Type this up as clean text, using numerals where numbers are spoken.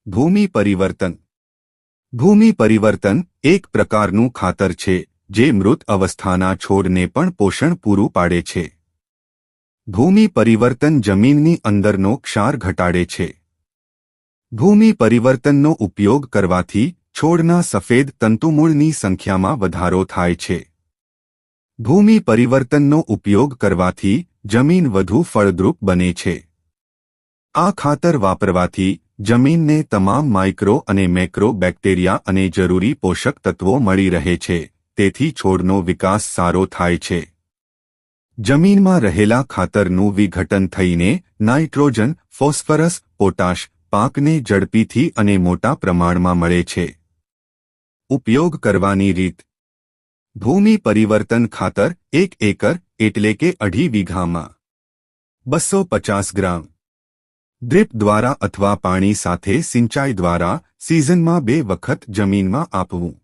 ભૂમિ પરિવર્તન ભૂમિ પરિવર્તન એક પ્રકારનું ખાતર છે જે મૃત અવસ્થાના છોડને પણ પોષણ પૂરું પાડે છે. ભૂમિ પરિવર્તન જમીનની અંદરનો ક્ષાર ઘટાડે છે. ભૂમિ પરિવર્તનનો ઉપયોગ કરવાથી છોડના સફેદ તંતુમૂળની સંખ્યામાં વધારો થાય છે. ભૂમિ પરિવર્તનનો ઉપયોગ કરવાથી જમીન વધુ ફળદ્રુપ બને છે. આ ખાતર વાપરવાથી જમીનને તમામ માઇક્રો અને મેક્રો બેક્ટેરિયા અને જરૂરી પોષક તત્વો મળી રહે છે, તેથી છોડનો વિકાસ સારો થાય છે. જમીનમાં રહેલા ખાતરનું વિઘટન થઈને નાઇટ્રોજન, ફોસ્ફરસ, પોટાશ પાકને ઝડપીથી અને મોટા પ્રમાણમાં મળે છે. ઉપયોગ કરવાની રીત. ભૂમિ પરિવર્તન ખાતર 1 એકર એટલે કે 2.5 વીઘામાં 250 ગ્રામ ડ્રીપ દ્વારા અથવા પાણી સાથે સિંચાઈ દ્વારા સિઝનમાં 2 વખત જમીનમાં આપવું.